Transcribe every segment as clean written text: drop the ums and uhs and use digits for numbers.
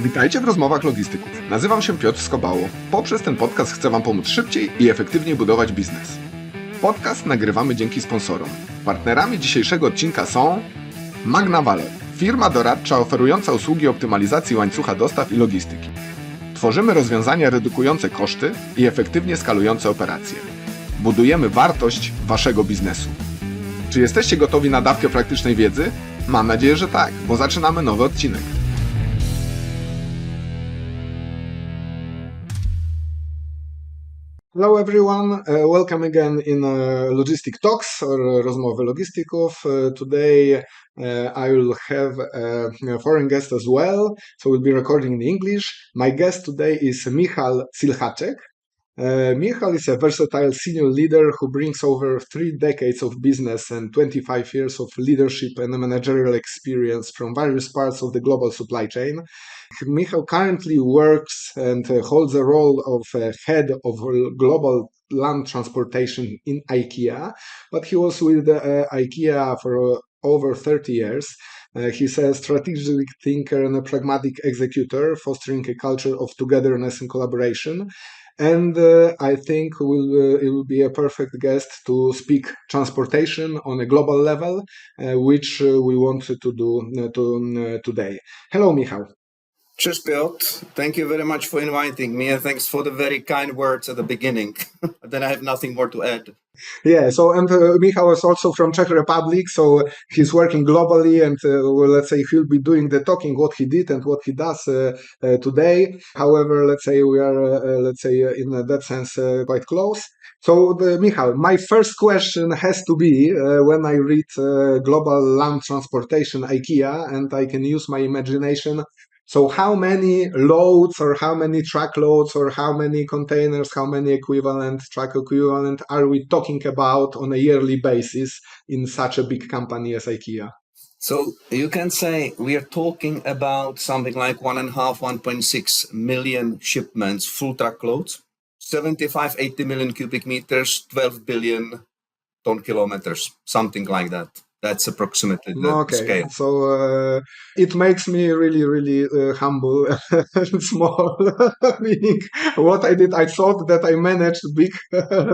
Witajcie w rozmowach logistyków. Nazywam się Piotr. Poprzez ten podcast chcę Wam pomóc szybciej i efektywniej budować biznes. Podcast nagrywamy dzięki sponsorom. Partnerami dzisiejszego odcinka są Magna, firma doradcza oferująca usługi optymalizacji łańcucha dostaw i logistyki. Tworzymy rozwiązania redukujące koszty i efektywnie skalujące operacje. Budujemy wartość Waszego biznesu. Czy jesteście gotowi na dawkę praktycznej wiedzy? Mam nadzieję, że tak, bo zaczynamy nowy odcinek. Hello everyone, welcome again in Logistic Talks or Rozmowy Logistyków. Today I will have a foreign guest as well, so we'll be recording in English. My guest today is Michal Silhacek. Michal is a versatile senior leader who brings over 3 decades of business and 25 years of leadership and managerial experience from various parts of the global supply chain. Michal currently works and holds the role of head of global land transportation in IKEA, but he was with IKEA for over 30 years. He's a strategic thinker and a pragmatic executor, fostering a culture of togetherness and collaboration. And I think it will be a perfect guest to speak transportation on a global level, which we want to do today. Hello, Michal. Cheers, Piotr. Thank you very much for inviting me, and thanks for the very kind words at the beginning. Then I have nothing more to add. Yeah, so and Michal is also from Czech Republic, so he's working globally, and let's say he'll be doing the talking, what he did and what he does today. However, let's say we are, in that sense, quite close. So, Michal, my first question has to be when I read Global Land Transportation IKEA, and I can use my imagination. So how many loads or how many truckloads or how many containers, how many truck equivalent are we talking about on a yearly basis in such a big company as IKEA? So you can say we are talking about something like 1.6 million shipments, full truckloads, 75-80 million cubic meters, 12 billion ton kilometers, something like that. That's approximately the scale. So it makes me really humble and small. Meaning, what I did, I thought that I managed big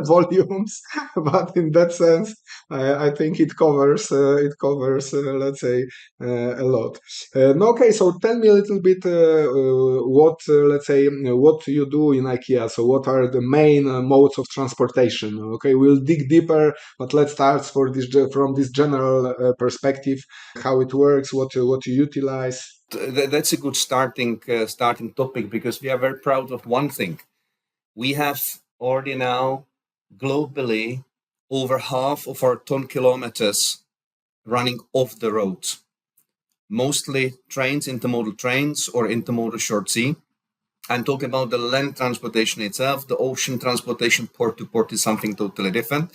volumes, but in that sense, I think it covers. Let's say a lot. Okay, so tell me a little bit what you do in IKEA. So what are the main modes of transportation? Okay, we'll dig deeper, but let's start from this general perspective, how it works, what you utilize. That's a good starting topic, because we are very proud of one thing. We have already now globally over half of our ton kilometers running off the road. Mostly trains, intermodal trains or intermodal short sea. I'm talking about the land transportation itself. The ocean transportation port to port is something totally different.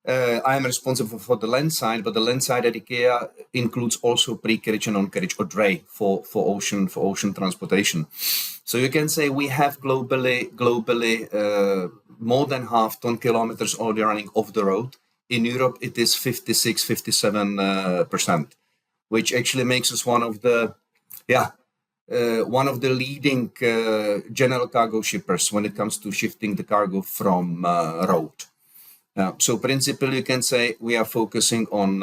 I am responsible for the land side, but the land side at IKEA includes also pre-carriage and on-carriage, or dray, for ocean transportation. So you can say we have globally more than half ton kilometers already running off the road. In Europe, it is 56-57%, which actually makes us one of the leading general cargo shippers when it comes to shifting the cargo from road. So principally, you can say we are focusing on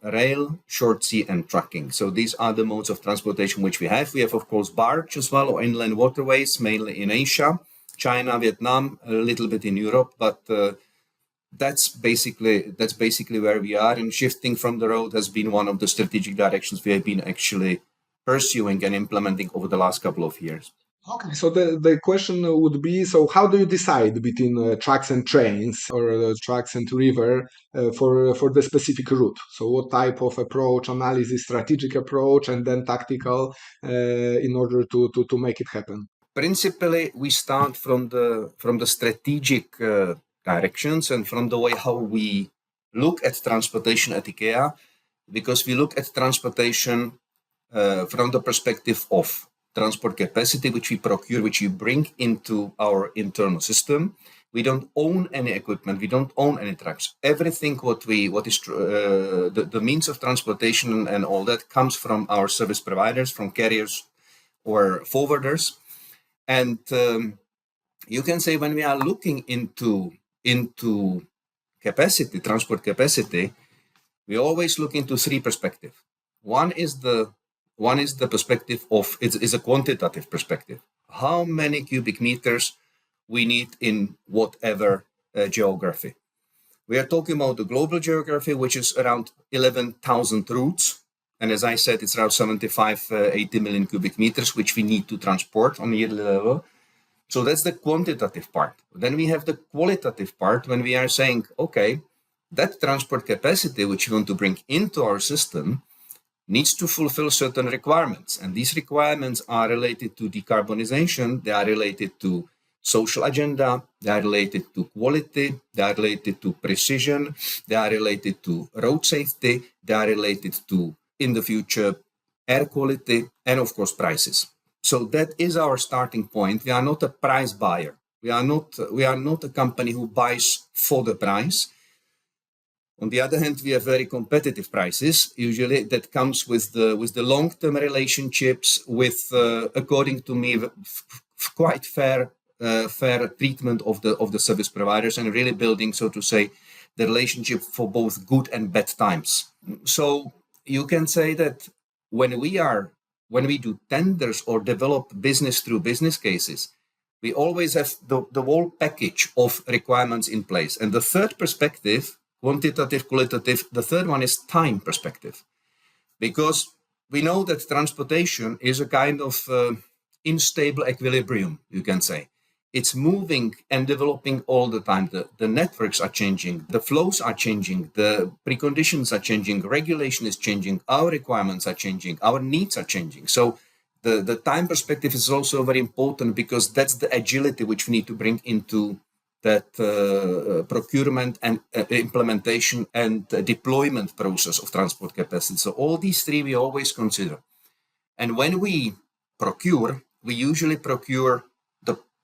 rail, short sea, and trucking. So these are the modes of transportation which we have. We have, of course, barge as well, or inland waterways, mainly in Asia, China, Vietnam, a little bit in Europe, but that's basically where we are. And shifting from the road has been one of the strategic directions we have been actually pursuing and implementing over the last couple of years. Okay, so the question would be, so how do you decide between trucks and trains, or trucks and river for the specific route? So what type of approach, analysis, strategic approach, and then tactical in order to make it happen? Principally, we start from the strategic directions and from the way how we look at transportation at IKEA, because we look at transportation from the perspective of transport capacity, which we procure, which we bring into our internal system. We don't own any equipment. We don't own any trucks. Everything what is the means of transportation and all that comes from our service providers, from carriers or forwarders. And you can say when we are looking into capacity, transport capacity, we always look into three perspectives. One is the perspective of it's a quantitative perspective. How many cubic meters we need in whatever geography. We are talking about the global geography, which is around 11,000 routes. And as I said, it's around 75, 80 million cubic meters, which we need to transport on a yearly level. So that's the quantitative part. Then we have the qualitative part when we are saying, okay, that transport capacity which we want to bring into our system needs to fulfill certain requirements. And these requirements are related to decarbonization, they are related to social agenda, they are related to quality, they are related to precision, they are related to road safety, they are related to, in the future, air quality, and of course, prices. So that is our starting point. We are not a price buyer. We are not a company who buys for the price. On the other hand, we have very competitive prices. Usually, that comes with the long-term relationships, with, according to me, quite fair treatment of the service providers, and really building, so to say, the relationship for both good and bad times. So you can say that when we do tenders or develop business through business cases, we always have the whole package of requirements in place. And the third perspective, quantitative, qualitative, the third one is time perspective. Because we know that transportation is a kind of unstable equilibrium, you can say. It's moving and developing all the time. The networks are changing, the flows are changing, the preconditions are changing, regulation is changing, our requirements are changing, our needs are changing. So the time perspective is also very important, because that's the agility which we need to bring into that procurement and implementation and deployment process of transport capacity. So all these three we always consider. And when we procure, we usually procure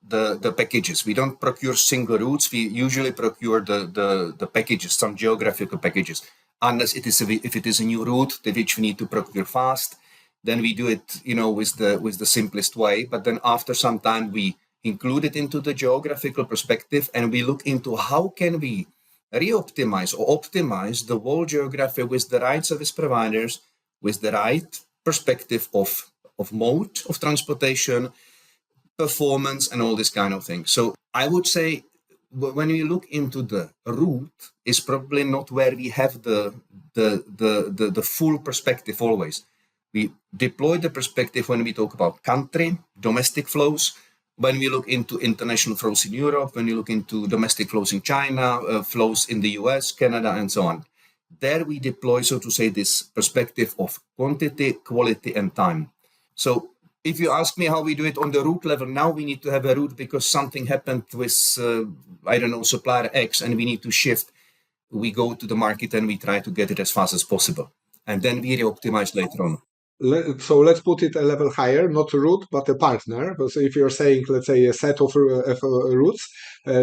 the packages. We don't procure single routes. We usually procure the packages, some geographical packages. Unless if it is a new route which we need to procure fast, then we do it, with the simplest way. But then after some time, we include it into the geographical perspective, and we look into how can we re-optimize or optimize the whole geography with the right service providers, with the right perspective of mode of transportation, performance, and all this kind of thing. So I would say when we look into the route, is probably not where we have the full perspective always. We deploy the perspective when we talk about country, domestic flows, when we look into international flows in Europe, when we look into domestic flows in China, flows in the US, Canada, and so on. There we deploy, so to say, this perspective of quantity, quality, and time. So if you ask me how we do it on the route level, now we need to have a route because something happened with, supplier X, and we need to shift. We go to the market and we try to get it as fast as possible. And then we re-optimize later on. So let's put it a level higher, not a route, but a partner. So if you're saying, let's say, a set of routes,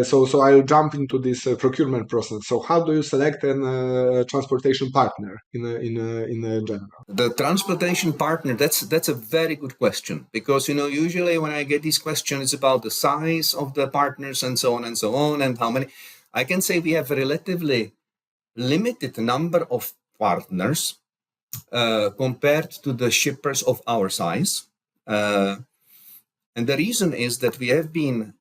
so I'll jump into this procurement process. So how do you select a transportation partner in general? The transportation partner, that's a very good question, because usually when I get these questions, it's about the size of the partners and so on, and how many. I can say we have a relatively limited number of partners compared to the shippers of our size. And the reason is that we have been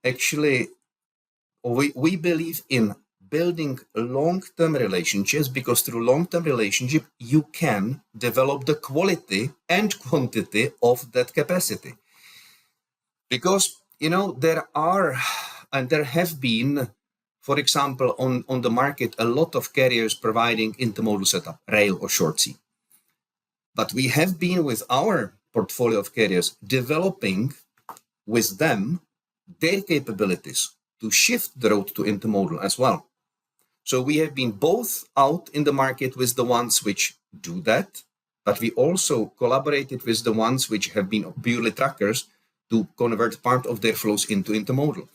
we believe in building long-term relationships, because through long-term relationship, you can develop the quality and quantity of that capacity. Because, there are, and there have been, for example, on the market, a lot of carriers providing intermodal setup, rail or short sea. But we have been, with our portfolio of carriers, developing with them their capabilities to shift the road to intermodal as well. So we have been both out in the market with the ones which do that, but we also collaborated with the ones which have been purely truckers to convert part of their flows into intermodal.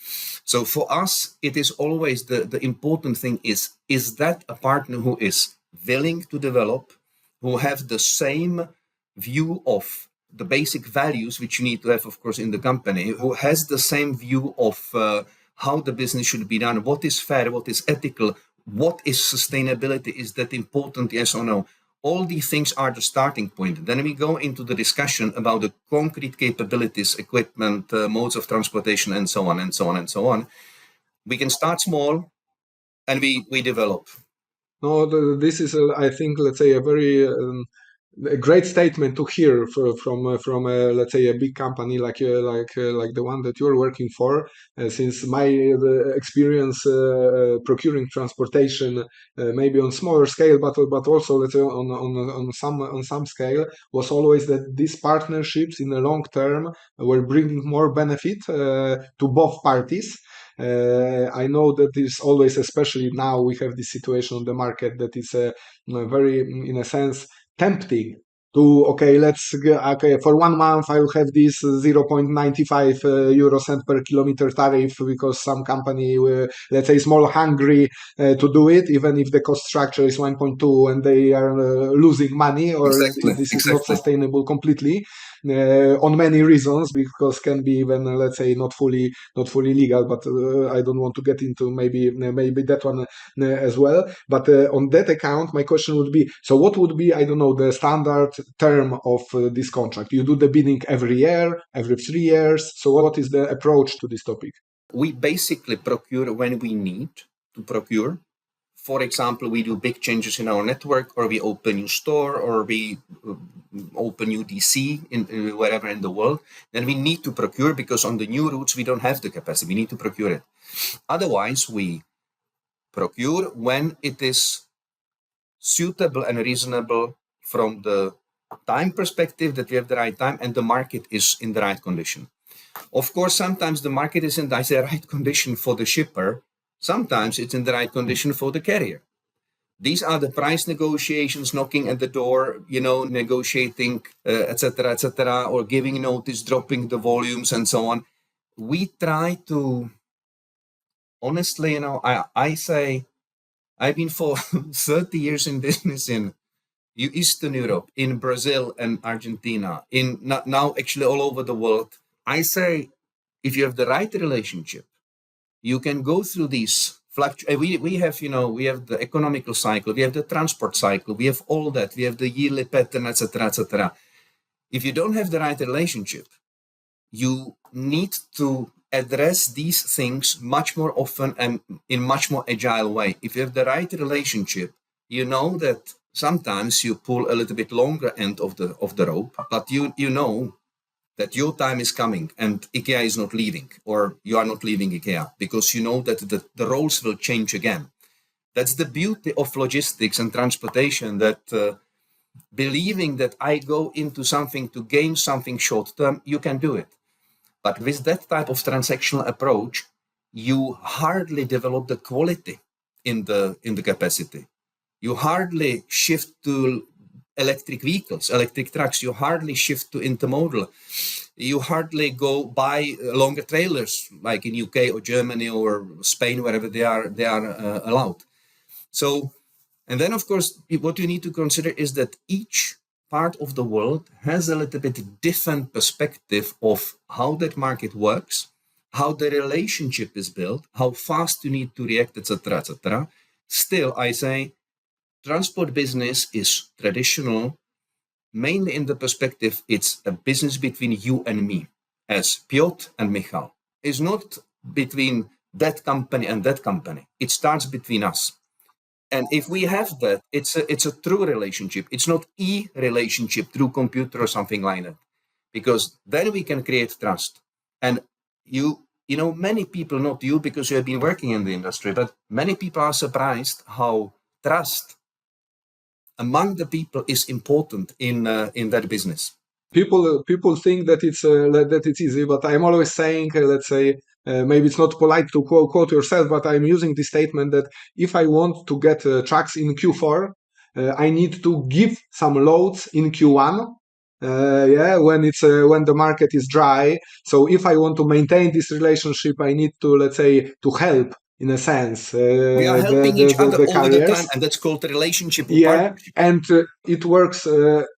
So for us, it is always the important thing is that a partner who is willing to develop, who have the same view of the basic values which you need to have, of course, in the company, who has the same view of how the business should be done, what is fair, what is ethical, what is sustainability, is that important, yes or no? All these things are the starting point. Then we go into the discussion about the concrete capabilities, equipment, modes of transportation, and so on, and so on, and so on. We can start small, and we develop. No, this is, I think, let's say, a great statement to hear from let's say a big company like the one that you're working for. Since my experience procuring transportation, maybe on smaller scale, but also let's say on some scale, was always that these partnerships in the long term were bringing more benefit to both parties. I know that is always, especially now, we have this situation on the market that is very, in a sense, tempting to, okay, okay, for 1 month I will have this 0.95 euro cent per kilometer tariff because some company, let's say, is more hungry to do it, even if the cost structure is 1.2 and they are losing money, or this is not sustainable completely. On many reasons, because can be even, let's say, not fully legal, but I don't want to get into maybe that one as well. But on that account, my question would be, so what would be, I don't know, the standard term of this contract? You do the bidding every year, every 3 years? So what is the approach to this topic? We basically procure when we need to procure. For example, we do big changes in our network, or we open new store, or we open new DC in wherever in the world. Then we need to procure, because on the new routes we don't have the capacity. We need to procure it. Otherwise, we procure when it is suitable and reasonable from the time perspective, that we have the right time and the market is in the right condition. Of course, sometimes the market is in the right condition for the shipper. Sometimes it's in the right condition for the carrier. These are the price negotiations, knocking at the door, negotiating, etc., or giving notice, dropping the volumes, and so on. We try to, honestly, I say, I've been for 30 years in business in Eastern Europe, in Brazil and Argentina, in now actually all over the world. I say, if you have the right relationship, you can go through these fluctuations. We have the economical cycle, we have the transport cycle, we have all that, we have the yearly pattern, etc. If you don't have the right relationship, you need to address these things much more often and in much more agile way. If you have the right relationship, you know that sometimes you pull a little bit longer end of the rope, but you know that your time is coming and IKEA is not leaving, or you are not leaving IKEA, because you know that the roles will change again. That's the beauty of logistics and transportation, that believing that I go into something to gain something short term, you can do it. But with that type of transactional approach, you hardly develop the quality in the capacity. You hardly shift to electric vehicles, electric trucks. You hardly shift to intermodal. You hardly go buy longer trailers like in UK or Germany or Spain, wherever they are allowed. So, and then of course, what you need to consider is that each part of the world has a little bit different perspective of how that market works, how the relationship is built, how fast you need to react, etc. Still, I say, transport business is traditional, mainly in the perspective it's a business between you and me, as Piotr and Michal. It's not between that company and that company. It starts between us. And if we have that, it's a true relationship. It's not relationship through computer or something like that, because then we can create trust. And many people, not you because you have been working in the industry, but many people are surprised how trust among the people is important in that business. People think that it's easy, but I'm always saying, let's say, maybe it's not polite to quote yourself, but I'm using the statement that if I want to get trucks in Q4, I need to give some loads in Q1. When the market is dry. So if I want to maintain this relationship, I need to, let's say, to help, in a sense, we are helping each other all carriers. the time, and that's called the relationship. Yeah, and it works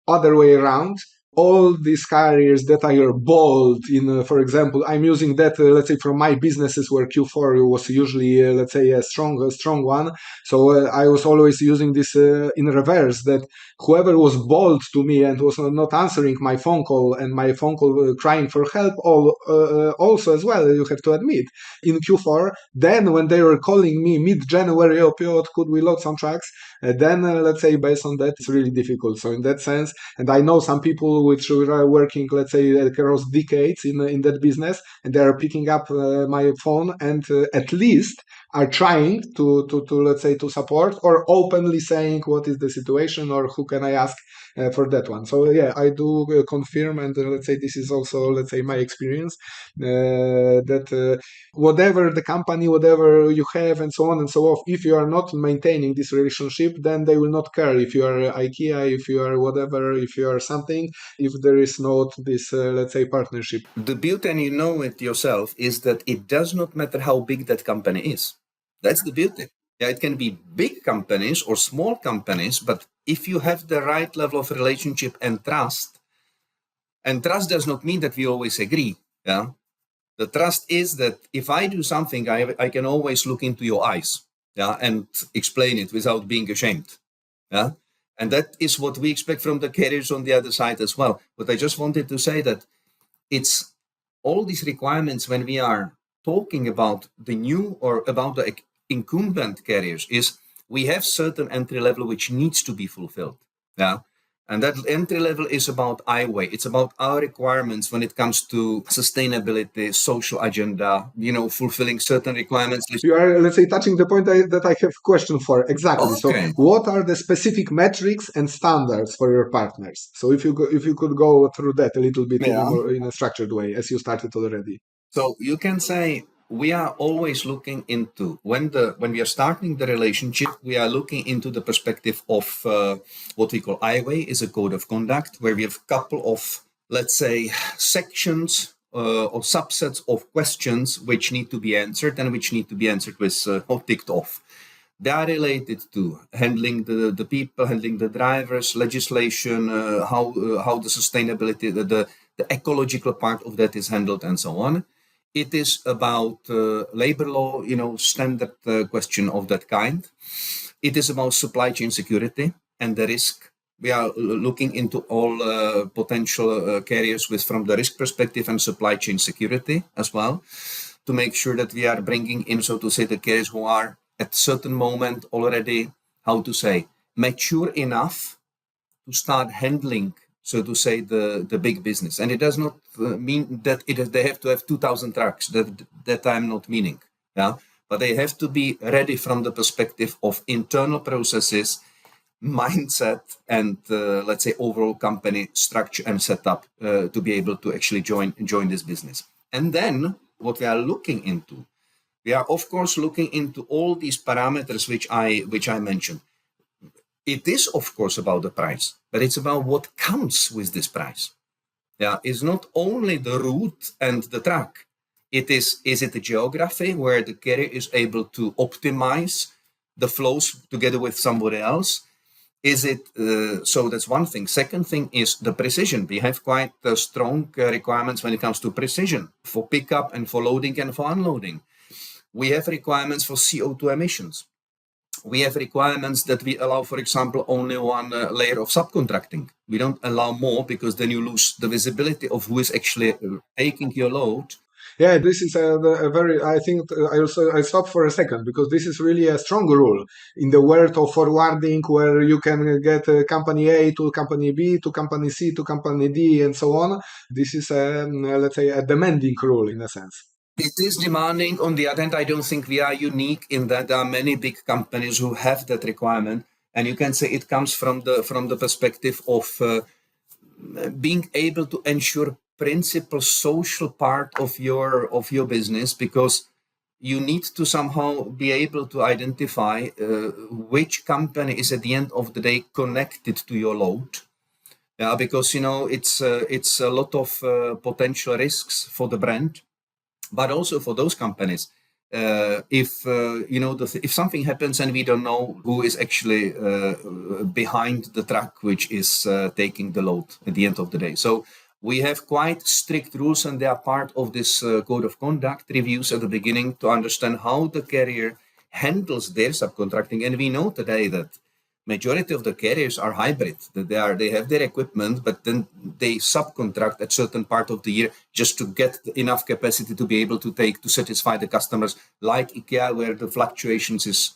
other way around. all these carriers that are bold in, for example, I'm using that, let's say, from my businesses where Q4 was usually, let's say, a strong one. So I was always using this in reverse, that whoever was bold to me and was not answering my phone call and my phone call crying for help, also as well, you have to admit, in Q4, then when they were calling me mid-January, oh, Piotr, could we load some trucks? Then, let's say, based on that, it's really difficult. So in that sense, and I know some people which are working, let's say, across decades in that business, and they are picking up my phone and at least are trying to let's say to support or openly saying what is the situation or who can I ask for that one. So yeah, I do confirm, and let's say this is also, let's say, my experience that whatever the company, whatever you have, and so on and so forth, if you are not maintaining this relationship, then they will not care if you are IKEA, if you are whatever, if you are something, if there is not this, let's say, partnership. The beauty, and you know it yourself, is that it does not matter how big that company is. That's the beauty. Yeah, it can be big companies or small companies, but if you have the right level of relationship and trust does not mean that we always agree. Yeah. The trust is that if I do something, I can always look into your eyes, yeah, and explain it without being ashamed. Yeah. And that is what we expect from the carriers on the other side as well. But I just wanted to say that it's all these requirements when we are talking about the new or about the incumbent carriers is we have certain entry level which needs to be fulfilled. Yeah. And that entry level is about highway. It's about our requirements when it comes to sustainability, social agenda, fulfilling certain requirements. You are, let's say, touching the point that I have question for. Exactly. Okay. So what are the specific metrics and standards for your partners? So if you could go through that a little bit in a structured way, as you started already. So you can say we are always looking into when we are starting the relationship, we are looking into the perspective of what we call highway is a code of conduct, where we have a couple of, let's say, sections or subsets of questions which need to be answered and which need to be answered with or ticked off. They are related to handling the people, handling the drivers, legislation, how the sustainability, the ecological part of that is handled, and so on. It is about labor law, standard question of that kind. It is about supply chain security and the risk. We are looking into all potential carriers from the risk perspective and supply chain security as well, to make sure that we are bringing in, so to say, the carriers who are at a certain moment already, how to say, mature enough to start handling, so to say, the big business. And it does not mean that they have to have 2,000 trucks. That I'm not meaning. Yeah, but they have to be ready from the perspective of internal processes, mindset, and let's say overall company structure and setup to be able to actually join this business. And then what we are looking into, we are of course looking into all these parameters which I mentioned. It is, of course, about the price, but it's about what comes with this price. Yeah, it's not only the route and the truck. Is it the geography where the carrier is able to optimize the flows together with somebody else? Is it so? That's one thing. Second thing is the precision. We have quite strong requirements when it comes to precision for pickup and for loading and for unloading. We have requirements for CO2 emissions. We have requirements that we allow, for example, only one layer of subcontracting. We don't allow more because then you lose the visibility of who is actually taking your load. Yeah, this is a very, I think I stop for a second because this is really a strong rule in the world of forwarding, where you can get company A to company B to company C to company D and so on. This is let's say a demanding rule in a sense. It is demanding. On the other hand, I don't think we are unique in that there are many big companies who have that requirement, and you can say it comes from the perspective of being able to ensure principal social part of your business, because you need to somehow be able to identify which company is at the end of the day connected to your load. Yeah, because it's a lot of potential risks for the brand, but also for those companies. if something happens and we don't know who is actually behind the truck which is taking the load at the end of the day. So we have quite strict rules, and they are part of this code of conduct reviews at the beginning to understand how the carrier handles their subcontracting. And we know today that majority of the carriers are hybrid. That they have their equipment, but then they subcontract at certain part of the year just to get enough capacity to be able to satisfy the customers, like IKEA, where the fluctuations is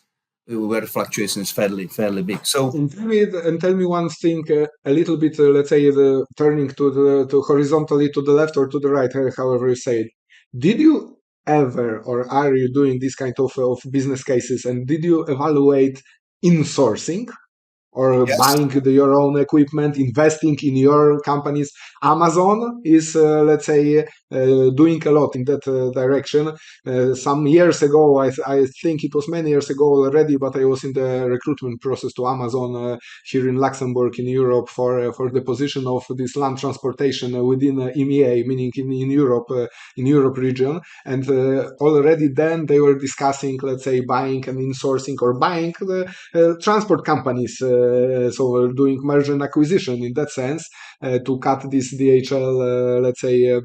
fairly big. So And tell me one thing, a little bit, let's say, turning to horizontally to the left or to the right, however you say it. Did you ever, or are you doing this kind of business cases, and did you evaluate insourcing or yes, buying your own equipment, investing in your companies? Amazon is, let's say, doing a lot in that direction. Some years ago, I think it was many years ago already, but I was in the recruitment process to Amazon here in Luxembourg in Europe for the position of this land transportation within EMEA, meaning in Europe region. And already then they were discussing, let's say, buying and insourcing or buying the transport companies, so doing merger and acquisition in that sense, to cut these DHL, let's say,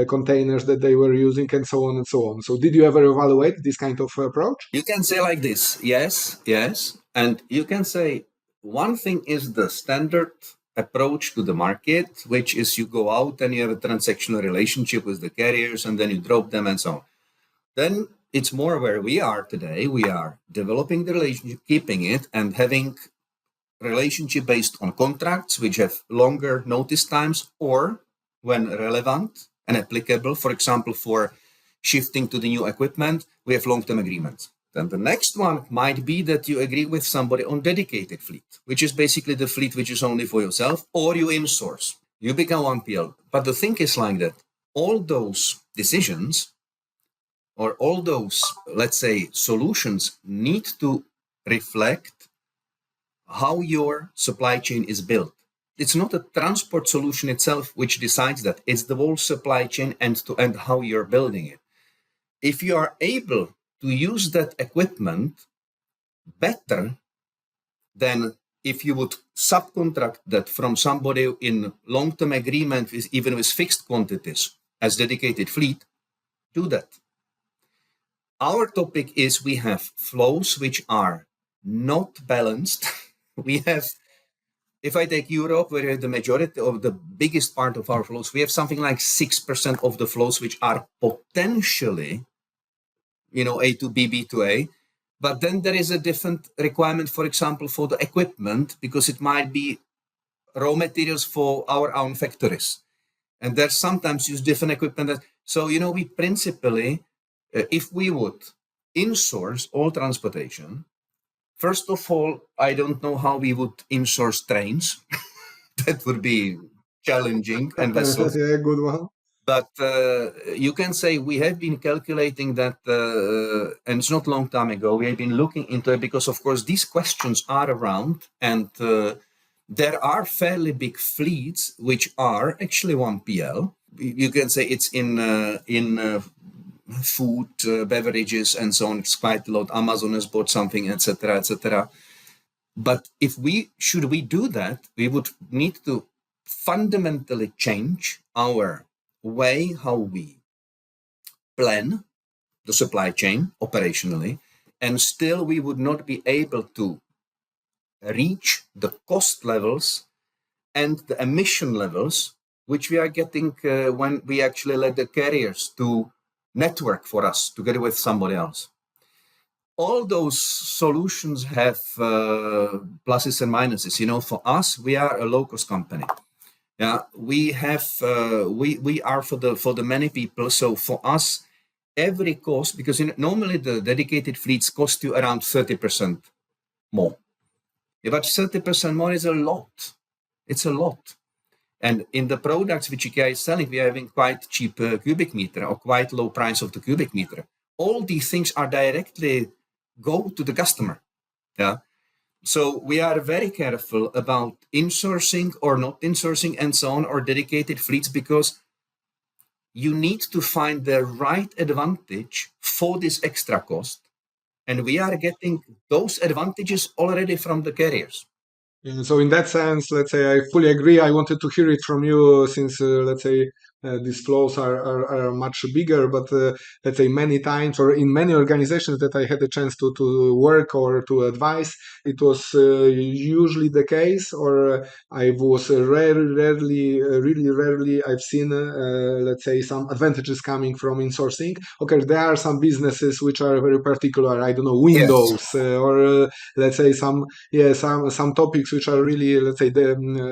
containers that they were using, and so on and so on. So did you ever evaluate this kind of approach? you can say like this, yes, and you can say one thing is the standard approach to the market, which is you go out and you have a transactional relationship with the carriers and then you drop them and so on. Then it's more where we are today. We are developing the relationship, keeping it, and having relationship based on contracts which have longer notice times, or when relevant and applicable, for example, for shifting to the new equipment, we have long-term agreements. Then the next one might be that you agree with somebody on dedicated fleet, which is basically the fleet which is only for yourself, or you insource. You become 1PL. But the thing is like that. All those decisions or all those, let's say, solutions need to reflect how your supply chain is built. It's not a transport solution itself which decides that. It's the whole supply chain end to end, how you're building it. If you are able to use that equipment better than if you would subcontract that from somebody in long-term agreement, even with fixed quantities as dedicated fleet, do that. Our topic is we have flows which are not balanced. We have, if I take Europe, where the majority of the biggest part of our flows, we have something like 6% of the flows which are potentially, A to B, B to A. But then there is a different requirement, for example, for the equipment, because it might be raw materials for our own factories. And there's sometimes use different equipment. So, we principally, if we would insource all transportation, first of all, I don't know how we would insource trains. That would be challenging, and vessels. Yeah, good one. But you can say we have been calculating that, and it's not a long time ago, we have been looking into it because, of course, these questions are around, and there are fairly big fleets which are actually 1PL. You can say it's in food, beverages, and so on. It's quite a lot. Amazon has bought something, etc., etc. But should we do that, we would need to fundamentally change our way how we plan the supply chain operationally, and still we would not be able to reach the cost levels and the emission levels which we are getting when we actually let the carriers to network for us together with somebody else. All those solutions have pluses and minuses. For us, we are a low-cost company. Yeah, we have we are for the many people. So for us, every cost, because normally the dedicated fleets cost you around 30% more. Yeah, but 30% more is a lot. It's a lot. And in the products which IKEA is selling, we are having quite cheap cubic meter or quite low price of the cubic meter. All these things are directly go to the customer. Yeah. So we are very careful about insourcing or not insourcing and so on, or dedicated fleets, because you need to find the right advantage for this extra cost, and we are getting those advantages already from the carriers. And so in that sense, let's say I fully agree. I wanted to hear it from you since, let's say, these flows are much bigger, but let's say many times or in many organizations that I had a chance to work or to advise, it was usually the case, or I was really rarely, I've seen, let's say, some advantages coming from insourcing. Okay, there are some businesses which are very particular, I don't know, Windows, or let's say some topics which are really, let's say,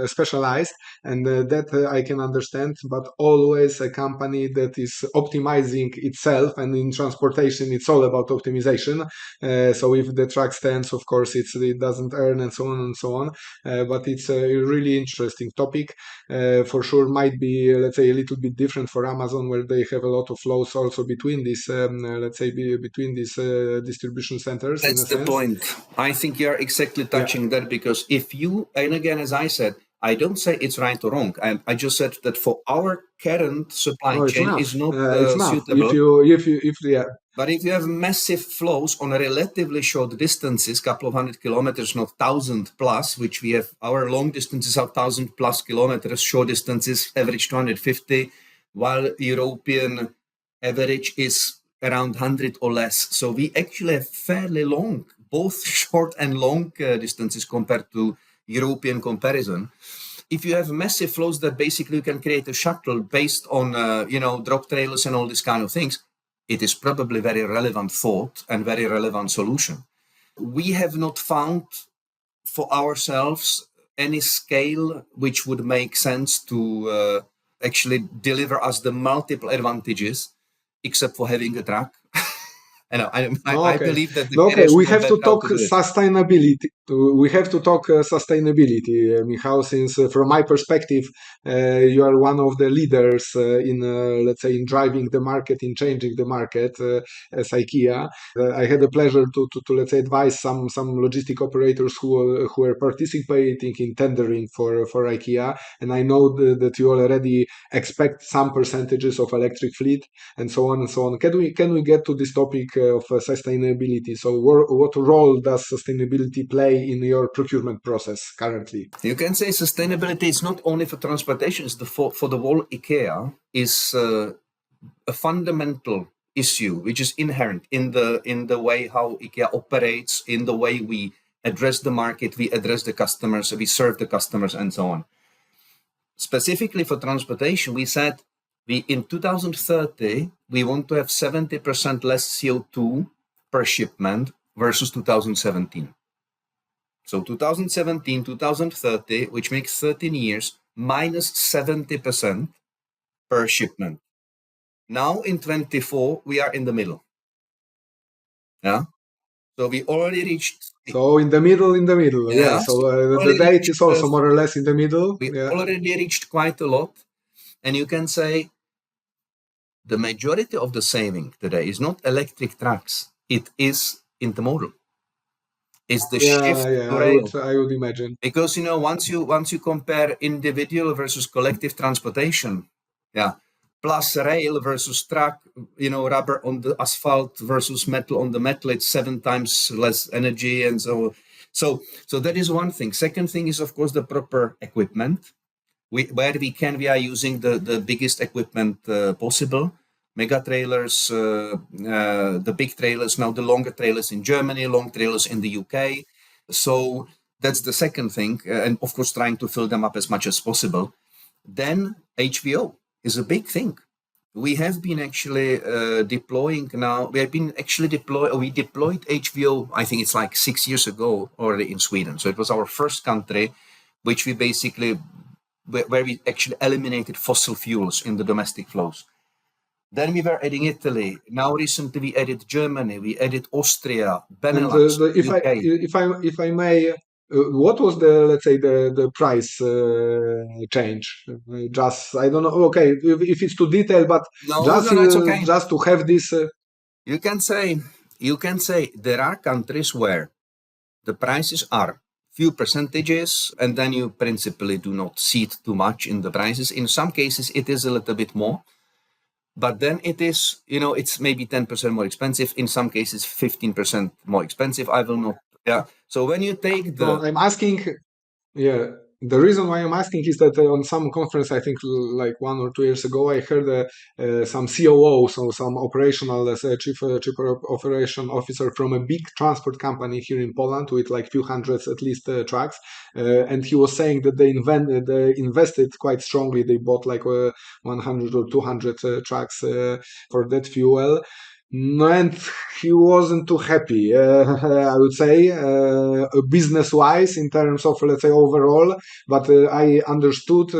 specialized, and that I can understand, but always a company that is optimizing itself, and in transportation it's all about optimization. So if the truck stands, of course it doesn't earn, and so on and so on. But it's a really interesting topic. For sure might be, let's say, a little bit different for Amazon, where they have a lot of flows also between these, let's say, between these distribution centers. That's in a the sense. point. I think you're exactly touching that, because if you, and again, as I said, I don't say it's right or wrong. I just said that for our current supply No, it's chain not. is not It's not. suitable. If yeah. But if you have massive flows on a relatively short distances, couple of 100 kilometers, not 1,000 plus, which we have, our long distances are 1,000 plus kilometers, short distances average 250, while European average is around 100 or less. So we actually have fairly long, both short and long distances compared to European comparison. If you have massive flows that basically you can create a shuttle based on, drop trailers and all these kind of things, it is probably very relevant thought and very relevant solution. We have not found for ourselves any scale which would make sense to actually deliver us the multiple advantages, except for having a truck. I believe that the carriers We know have to better how talk to do it. sustainability. We have to talk sustainability, Michal, since from my perspective, you are one of the leaders in, let's say, in driving the market, in changing the market as IKEA. I had the pleasure to let's say, advise some logistic operators who are participating in tendering for IKEA, and I know that you already expect some percentages of electric fleet and so on and so on. Can we get to this topic of sustainability? So what role does sustainability play in your procurement process currently? You can say sustainability is not only for transportation, it's for the whole IKEA is a fundamental issue which is inherent in the way how IKEA operates, in the way we address the market, we address the customers, we serve the customers, and so on. Specifically for transportation, we said in 2030 we want to have 70% less CO2 per shipment versus 2017. So 2017, 2030, which makes 13 years, minus 70% per shipment. Now in 24, we are in the middle. Yeah. So we already reached. So in the middle. Yeah. So the date is also more or less in the middle. We already reached quite a lot. And you can say the majority of the saving today is not electric trucks. It is intermodal. It's the shift to rail. I would imagine. Because, once you compare individual versus collective transportation, plus rail versus truck, rubber on the asphalt versus metal on the metal, it's 7 times less energy. And so that is one thing. Second thing is, of course, the proper equipment. Where we are using the biggest equipment possible. Mega trailers, the big trailers, now the longer trailers in Germany, long trailers in the UK. So that's the second thing. And of course, trying to fill them up as much as possible. Then HVO is a big thing. We have been actually deploying now. We deployed HVO, I think it's like 6 years ago already in Sweden. So it was our first country, which we basically, where we actually eliminated fossil fuels in the domestic flows. Then we were adding Italy. Now recently we added Germany. We added Austria, Benelux, UK. If I may, what was the price change? Just I don't know. Okay, if it's too detailed, but it's okay. Just to have this. You can say there are countries where the prices are few percentages, and then you principally do not see it too much in the prices. In some cases, it is a little bit more. but then it is, it's maybe 10% more expensive. In some cases, 15% more expensive. I will not. Yeah. So when you take So the I'm asking, yeah, the reason why I'm asking is that on some conference, I think like 1 or 2 years ago, I heard some COO, so some operational chief operation officer from a big transport company here in Poland with like few hundreds at least trucks, and he was saying that they invested quite strongly. They bought like 100 or 200 trucks for that fuel. No, and he wasn't too happy, I would say, business-wise in terms of, let's say, overall. But I understood,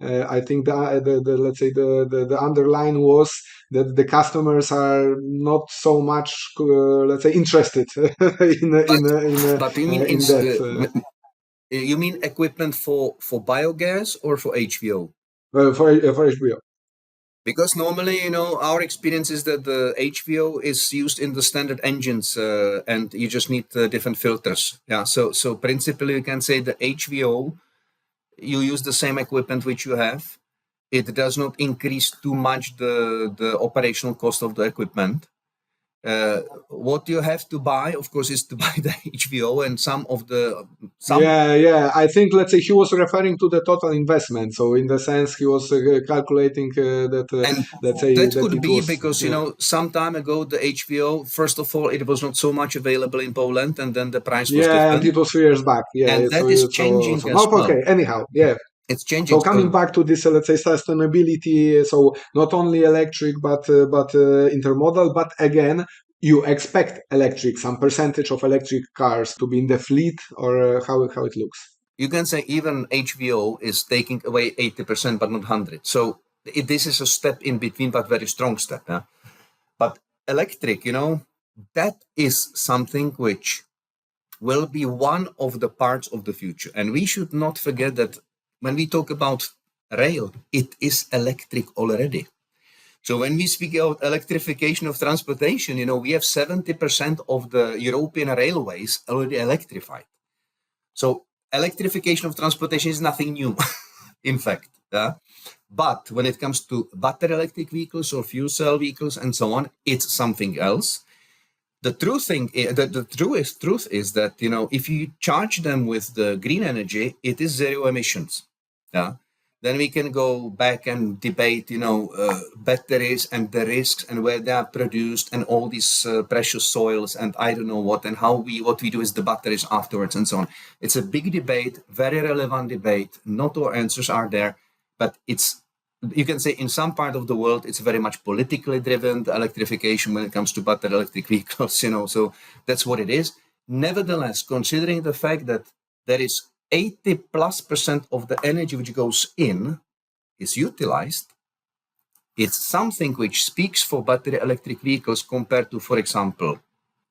I think the let's say the underline was that the customers are not so much, let's say, interested but you mean in that you mean equipment for biogas or for HVO? for HBO. Because normally, our experience is that the HVO is used in the standard engines, and you just need different filters. Yeah. So principally, you can say the HVO, you use the same equipment which you have. It does not increase too much the operational cost of the equipment. What you have to buy, of course, is to buy the HVO and some. Yeah. I think, let's say, he was referring to the total investment. So in the sense, he was calculating that, And let's say, that that could it be was. because, some time ago, the HVO, first of all, it was not so much available in Poland, and then the price was Yeah, and different. it was 3 years back. Yeah, And so that is so changing so as no, well. okay. Anyhow, yeah. It's changing. So coming back to this, let's say, sustainability. So not only electric, but intermodal. But again, you expect electric, some percentage of electric cars to be in the fleet, or how it looks. You can say even HVO is taking away 80%, but not 100. So this is a step in between, but very strong step. Yeah? But electric, that is something which will be one of the parts of the future. And we should not forget that when we talk about rail, it is electric already. So when we speak about electrification of transportation, we have 70% of the European railways already electrified. So electrification of transportation is nothing new, in fact. But when it comes to battery electric vehicles or fuel cell vehicles and so on, it's something else. The truth is that, if you charge them with the green energy, it is zero emissions. Yeah. Then we can go back and debate, batteries and the risks and where they are produced and all these precious soils and I don't know what, and what we do with the batteries afterwards and so on. It's a big debate, very relevant debate. Not all answers are there, but you can say in some part of the world, it's very much politically driven, the electrification when it comes to battery electric vehicles, so that's what it is. Nevertheless, considering the fact that there is 80+% of the energy which goes in is utilized, it's something which speaks for battery electric vehicles compared to, for example,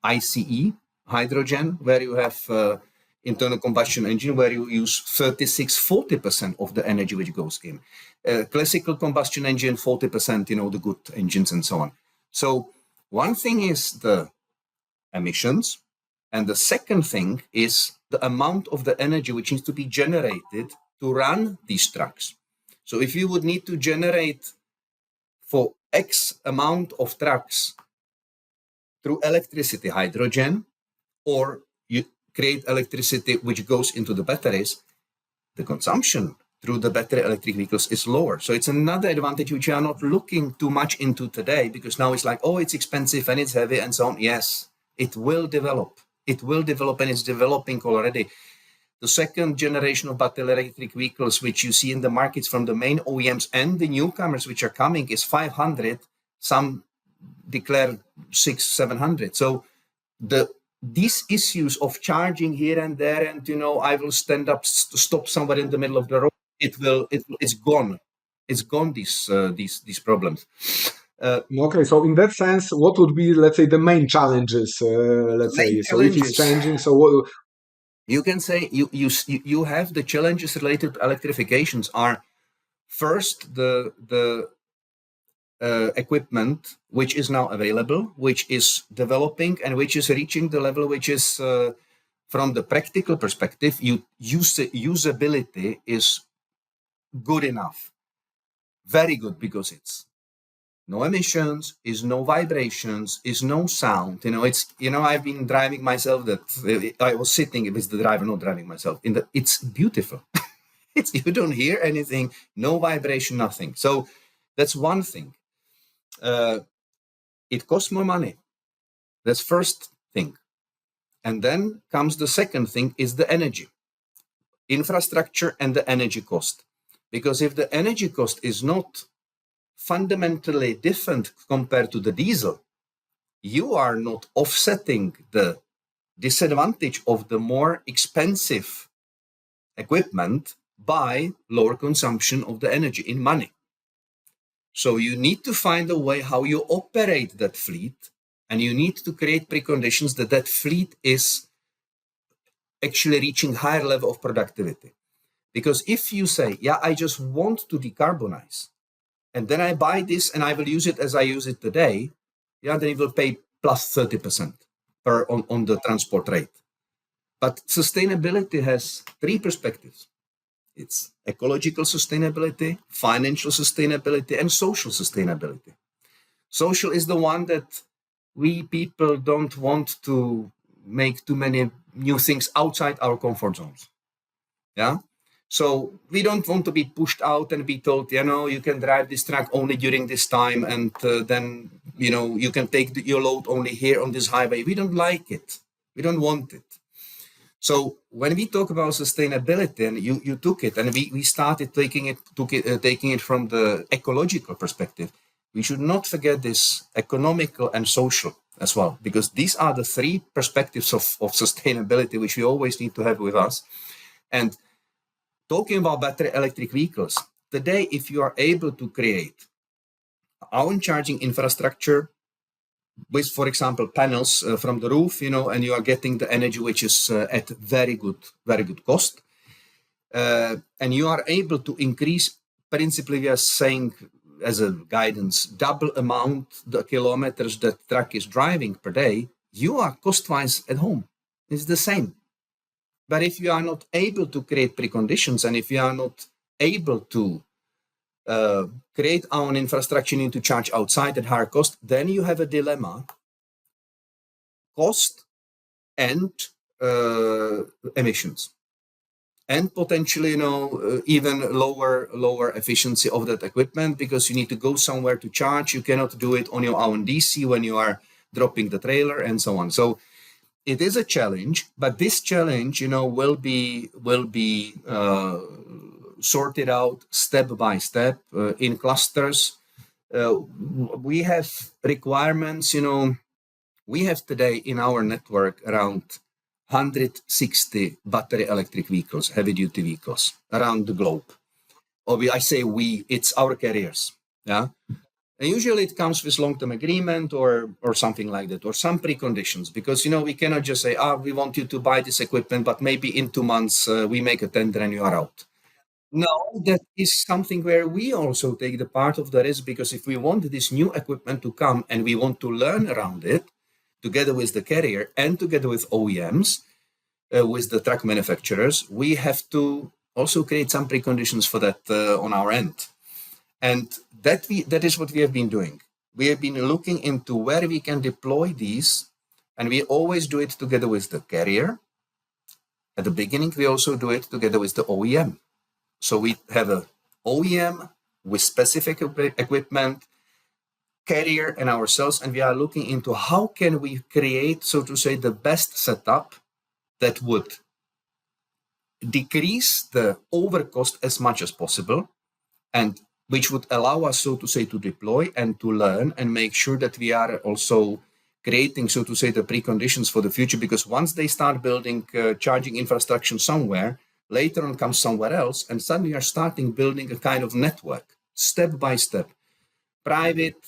ICE, hydrogen, where you have internal combustion engine, where you use 36-40% of the energy which goes in. Classical combustion engine, 40%, the good engines and so on. So one thing is the emissions, and the second thing is the amount of the energy which needs to be generated to run these trucks. So if you would need to generate for X amount of trucks through electricity, hydrogen, or you create electricity which goes into the batteries, the consumption through the battery electric vehicles is lower. So it's another advantage which we are not looking too much into today, because now it's like, oh, it's expensive and it's heavy and so on. Yes, it will develop. It will develop, and it's developing already. The second generation of battery electric vehicles, which you see in the markets from the main OEMs and the newcomers which are coming, is 500. Some declare 600-700. So these issues of charging here and there, and I will stand up to stop somewhere in the middle of the road, it's gone. It's gone. These problems. Okay, so in that sense, what would be, let's say, the main challenges? Let's Main say, so if it's challenges, changing, so what? you can say you have the challenges related to electrifications are first the equipment which is now available, which is developing, and which is reaching the level which is from the practical perspective, usability is good enough, very good, because it's no emissions, is no vibrations, is no sound. I've been driving myself. That I was sitting with the driver, not driving myself. It's beautiful. You don't hear anything, no vibration, nothing. So that's one thing. It costs more money. That's first thing. And then comes the second thing is the energy, infrastructure and the energy cost. Because if the energy cost is not fundamentally different compared to the diesel, you are not offsetting the disadvantage of the more expensive equipment by lower consumption of the energy in money. So you need to find a way how you operate that fleet, and you need to create preconditions that fleet is actually reaching higher level of productivity. Because if you say, yeah, I just want to decarbonize, and then I buy this and I will use it as I use it today, yeah, then you will pay plus 30% on the transport rate. But sustainability has three perspectives. It's ecological sustainability, financial sustainability, and social sustainability. Social is the one that we people don't want to make too many new things outside our comfort zones. Yeah. So we don't want to be pushed out and be told, you can drive this truck only during this time, and then, you can take your load only here on this highway. We don't like it. We don't want it. So when we talk about sustainability, and you took it, and we started taking it from the ecological perspective, we should not forget this economical and social as well, because these are the three perspectives of sustainability which we always need to have with us. And talking about battery electric vehicles, today, if you are able to create own charging infrastructure with, for example, panels from the roof, and you are getting the energy which is at very good cost, and you are able to increase, principally we are saying as a guidance, double amount the kilometers that truck is driving per day, you are cost-wise at home. It's the same. But if you are not able to create preconditions, and if you are not able to create our infrastructure, you need to charge outside at higher cost, then you have a dilemma: cost and emissions, and potentially, even lower efficiency of that equipment, because you need to go somewhere to charge. You cannot do it on your own DC when you are dropping the trailer and so on. So it is a challenge, but this challenge, will be sorted out step by step in clusters. We have requirements. We have today in our network around 160 battery electric vehicles, heavy duty vehicles around the globe. I say we, it's our carriers. Yeah. And usually it comes with long-term agreement or something like that, or some preconditions, because, we cannot just say, we want you to buy this equipment, but maybe in 2 months we make a tender and you are out. No, that is something where we also take the part of the risk, because if we want this new equipment to come and we want to learn around it, together with the carrier and together with OEMs, with the truck manufacturers, we have to also create some preconditions for that on our end. And that is what we have been doing. We have been looking into where we can deploy these, and we always do it together with the carrier. At the beginning, we also do it together with the OEM. So we have a OEM with specific equipment, carrier, and ourselves, and we are looking into how can we create, so to say, the best setup that would decrease the overcost as much as possible, and which would allow us, so to say, to deploy and to learn and make sure that we are also creating, so to say, the preconditions for the future. Because once they start building charging infrastructure somewhere, later on comes somewhere else, and suddenly are starting building a kind of network, step by step, private,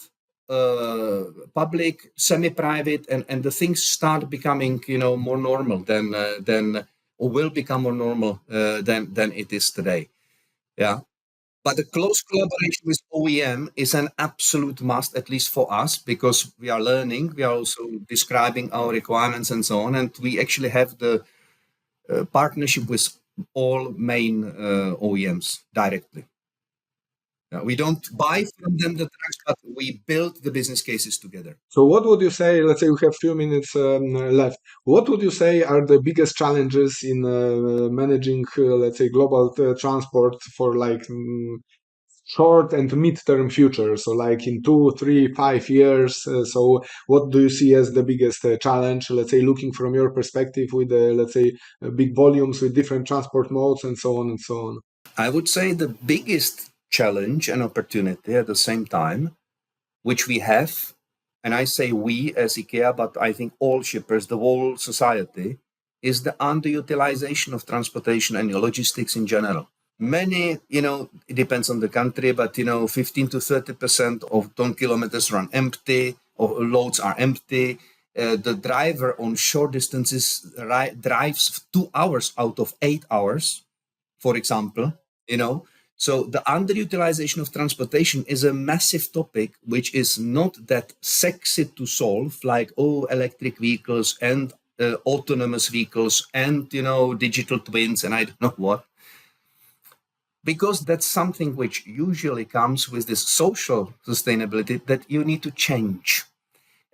public, semi-private, and the things start becoming, more normal than or will become more normal than it is today. Yeah. But the close collaboration with OEM is an absolute must, at least for us, because we are learning. We are also describing our requirements and so on. And we actually have the partnership with all main OEMs directly. We don't buy from them the trucks, but we build the business cases together. So what would you say, let's say we have few minutes left, what would you say are the biggest challenges in managing, let's say, global transport for like short and mid-term future? So like in 2, 3, 5 years. So what do you see as the biggest challenge, let's say, looking from your perspective with, let's say, big volumes with different transport modes and so on and so on? I would say the biggest challenge and opportunity at the same time, which we have, and I say we as IKEA, but I think all shippers, the whole society, is the underutilization of transportation and logistics in general. Many, it depends on the country, but 15 to 30% of ton kilometers run empty, or loads are empty. The driver on short distances drives 2 hours out of 8 hours, for example. So the underutilization of transportation is a massive topic, which is not that sexy to solve, like electric vehicles and autonomous vehicles and digital twins and I don't know what, because that's something which usually comes with this social sustainability that you need to change.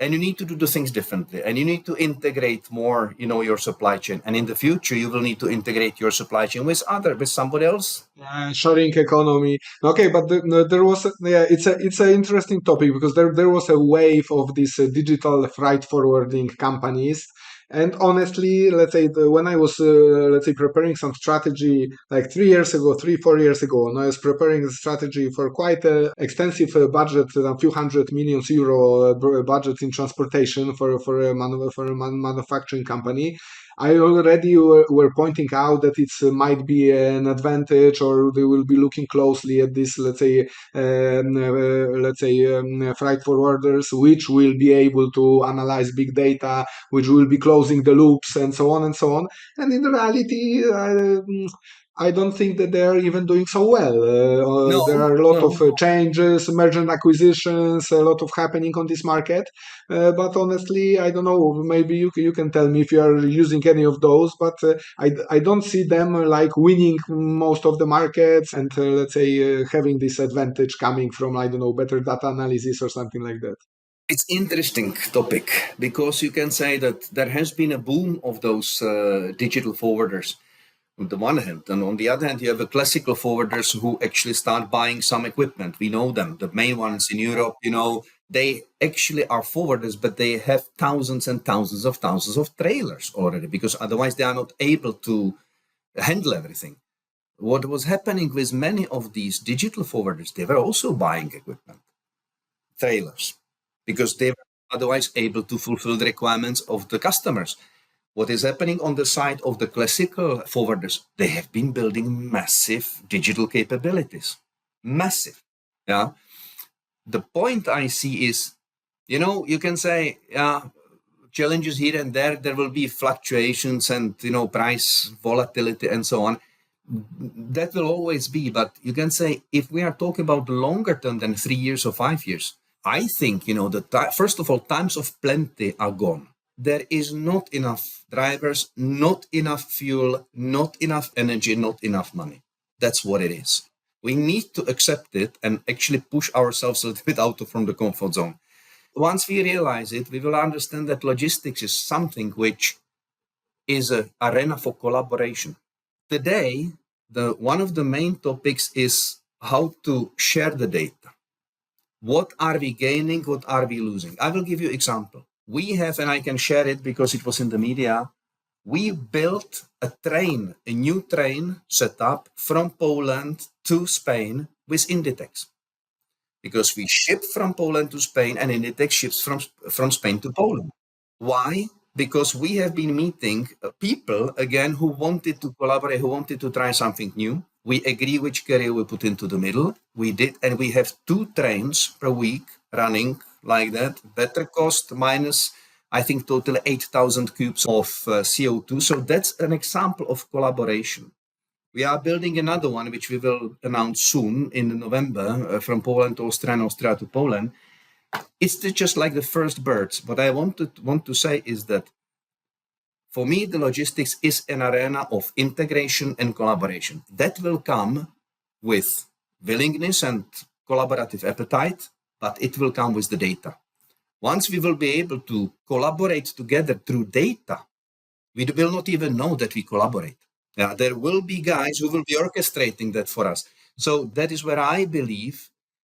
And you need to do the things differently, and you need to integrate more, your supply chain. And in the future, you will need to integrate your supply chain with somebody else. Sharing economy. Okay, but there was it's a interesting topic because there was a wave of these digital freight forwarding companies. And honestly, let's say when I was let's say preparing some strategy like 3 years ago, 4 years ago, and I was preparing a strategy for quite a extensive budget, a few hundred million euro budget in transportation for a manufacturing company. I already were pointing out that it might be an advantage, or they will be looking closely at this, let's say, freight forwarders, which will be able to analyze big data, which will be closing the loops, and so on and so on. And in reality, I don't think that they are even doing so well. There are a lot of changes, merger and acquisitions, a lot of happening on this market. But honestly, I don't know. Maybe you can tell me if you are using any of those. But I don't see them like winning most of the markets and let's say having this advantage coming from, I don't know, better data analysis or something like that. It's interesting topic because you can say that there has been a boom of those digital forwarders on the one hand, and on the other hand, you have the classical forwarders who actually start buying some equipment. We know them, the main ones in Europe. They actually are forwarders, but they have thousands and thousands of trailers already, because otherwise they are not able to handle everything. What was happening with many of these digital forwarders, they were also buying equipment, trailers, because they were otherwise able to fulfill the requirements of the customers. What is happening on the side of the classical forwarders, they have been building massive digital capabilities. Massive. Yeah. The point I see is, you can say, challenges here and there will be fluctuations and, price volatility and so on. That will always be. But you can say, if we are talking about longer term than 3 years or 5 years, I think, first of all, times of plenty are gone. There is not enough drivers, not enough fuel, not enough energy, not enough money. That's what it is. We need to accept it and actually push ourselves a little bit out from the comfort zone. Once we realize it, we will understand that logistics is something which is an arena for collaboration. Today, one of the main topics is how to share the data. What are we gaining? What are we losing? I will give you an example. We have, and I can share it because it was in the media, we built a new train set up from Poland to Spain with Inditex. Because we ship from Poland to Spain and Inditex ships from Spain to Poland. Why? Because we have been meeting people, again, who wanted to collaborate, who wanted to try something new. We agree which carrier we put into the middle. We did, and we have 2 trains per week running like that. Better cost minus, I think, total 8,000 cubes of CO2. So that's an example of collaboration. We are building another one, which we will announce soon in November, from Poland to Austria and Austria to Poland. It's just like the first birds. What I want to say is that for me, the logistics is an arena of integration and collaboration. That will come with willingness and collaborative appetite, but it will come with the data. Once we will be able to collaborate together through data, we will not even know that we collaborate. There will be guys who will be orchestrating that for us. So that is where I believe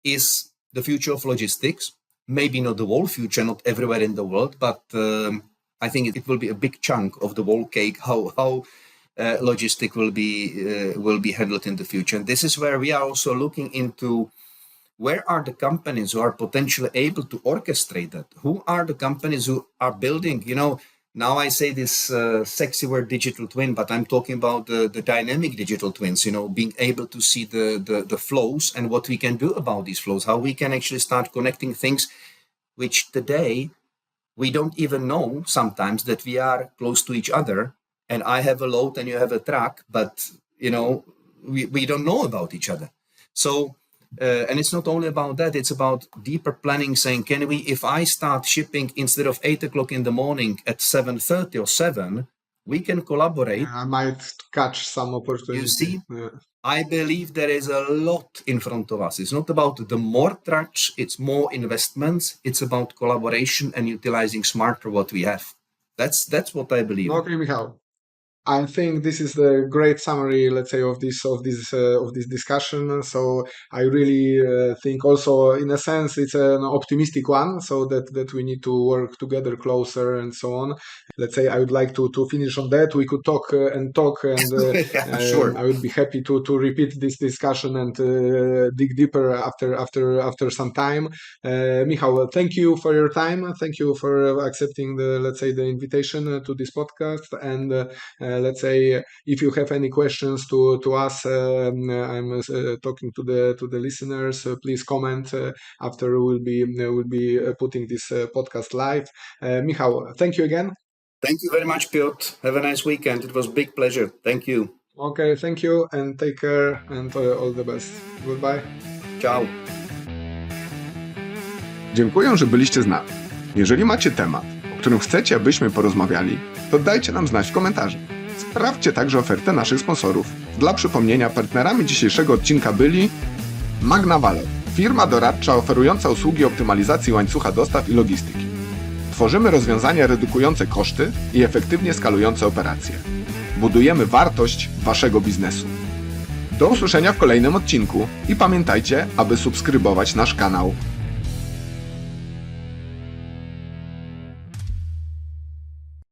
is the future of logistics. Maybe not the whole future, not everywhere in the world, but I think it will be a big chunk of the whole cake, how logistic will be handled in the future. And this is where we are also looking into where are the companies who are potentially able to orchestrate that? Who are the companies who are building, now I say this sexy word digital twin, but I'm talking about the dynamic digital twins, being able to see the flows and what we can do about these flows, how we can actually start connecting things which today we don't even know sometimes that we are close to each other. And I have a load and you have a truck, but, we don't know about each other. So, and it's not only about that, it's about deeper planning, saying, if I start shipping instead of 8 o'clock in the morning at 7:30 or 7, we can collaborate. I might catch some opportunity. You see, I believe there is a lot in front of us. It's not about the more trucks, it's more investments. It's about collaboration and utilizing smarter what we have. That's what I believe. Okay, Michal. I think this is the great summary, let's say, of this discussion. So I really think also, in a sense, it's an optimistic one. So that we need to work together closer and so on. Let's say I would like to finish on that. We could talk, and Sure. I would be happy to repeat this discussion and dig deeper after some time. Michal, thank you for your time. Thank you for accepting the invitation to this podcast. And let's say if you have any questions to us, I'm talking to the listeners. Please comment after we'll be putting this podcast live. Michal, thank you again. Thank you very much, Piotr. Have a nice weekend. It was a big pleasure. Thank you. Okay, thank you and take care and all the best. Goodbye. Ciao. Dziękuję, że byliście z nami. Jeżeli macie temat, o którym chcecie, abyśmy porozmawiali, to dajcie nam znać w komentarzu. Sprawdźcie także ofertę naszych sponsorów. Dla przypomnienia, partnerami dzisiejszego odcinka byli Magnavalor, firma doradcza oferująca usługi optymalizacji łańcucha dostaw i logistyki. Tworzymy rozwiązania redukujące koszty i efektywnie skalujące operacje. Budujemy wartość waszego biznesu. Do usłyszenia w kolejnym odcinku i pamiętajcie, aby subskrybować nasz kanał.